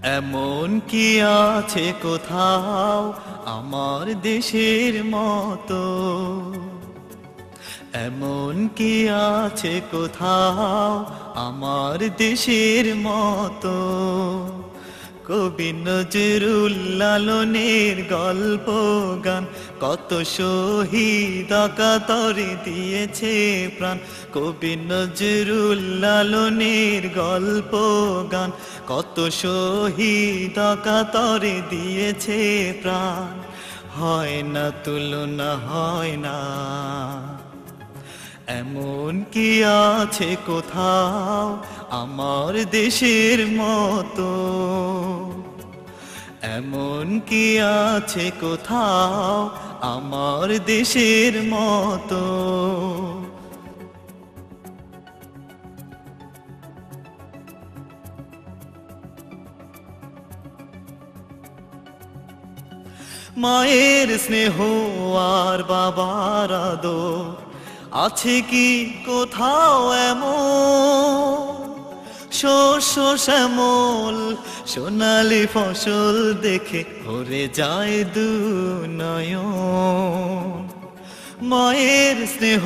এমন কি আছে কোথাও আমার দেশের মতো? এমন কি আছে কোথাও আমার দেশের মতো? কবি নজরুল লালনের গল্প গান কত শহীদ কাতরে দিয়েছে প্রাণ। কবি নজরুল লালনের গল্প গান কত শহীদ কাতরে দিয়েছে প্রাণ। হয় না তুলনা, হয় না। এমন কি আছে কোথাও আমার দেশের মতো? এমন কি আছে কোথাও আমার দেশের মতো? মায়ের স্নেহ আর বাবার আদর আছে কি কোথাও এমন? শস্য শ্যামল সোনালি ফসল দেখে ভরে যায় দু নয়ন। মায়ের স্নেহ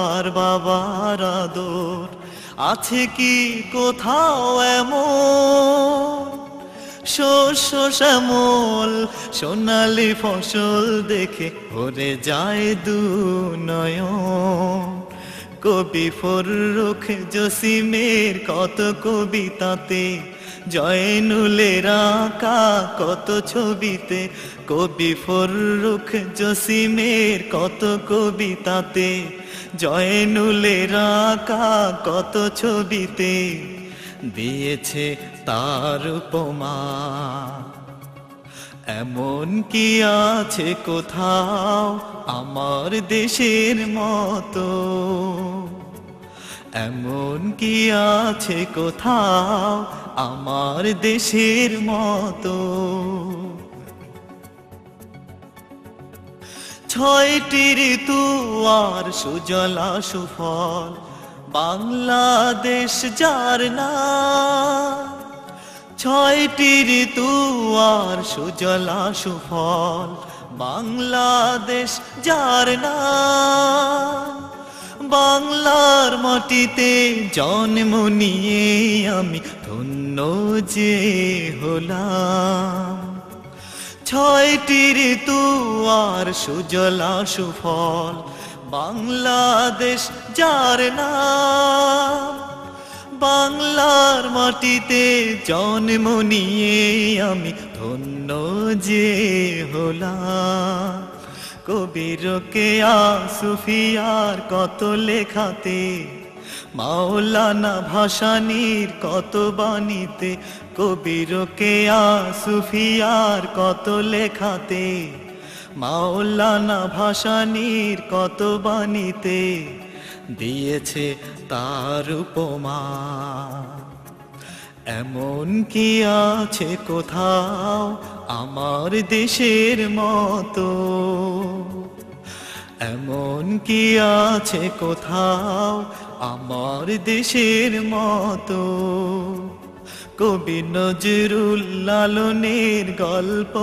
আর বাবার আদর আছে কি কোথাও এমন? শস্য শ্যামল সোনালি ফসল দেখে ভরে যায় দু নয়ন। কবি ফররুখ জসিমের কত কবিতাতে, জয়নুলের আঁকা কত ছবিতে। কবি ফররুখ জসিমের কত কবিতাতে, জয়নুলের আঁকা কত ছবিতে দিয়েছে তার উপমা। এমন কি আছে কোথাও আমার দেশের মতো? এমন কি আছে কোথাও আমার দেশের মতো? ছয়টি ঋতু আর সুজলা সুফল বাংলাদেশ যার নাম। ছয়টি ঋতু আর সুজলা সুফল বাংলাদেশ যার নাম। বাংলার মাটিতে জন্ম নিয়ে আমি ধন্য যে হলাম। ছয়টি ঋতু আর সুজলা সুফল বাংলাদেশ যার নাম। বাংলার মাটিতে জন্ম নিয়ে আমি ধন্য যে হলাম। কবির কেয়া সুফিয়ার কত লেখাতে, মাওলানা ভাসানীর কত বাণীতে। কবির কেয়া সুফিয়ার কত লেখাতে, মাওলানা ভাসানীর কত বাণীতে দিয়েছে তার উপমা। এমন কি আছে কোথাও আমার দেশের মতো? এমন কি আছে কোথাও আমার দেশের মতো? কবি নজরুল লালনের গল্প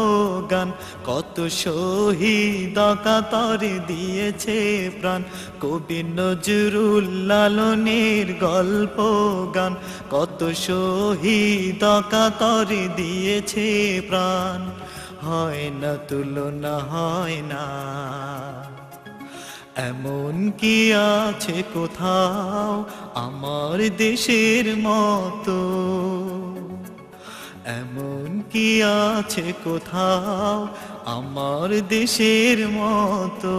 গান কত শহীদ কাতরে দিয়েছে প্রাণ। কবি নজরুল লালনের গল্প গান কত শহীদ কাতরে দিয়েছে প্রাণ। হয় না তুলনা, হয় না। এমন কি আছে কোথাও আমার দেশের মতো? এমন কি আছে কোথাও আমার দেশের মতো?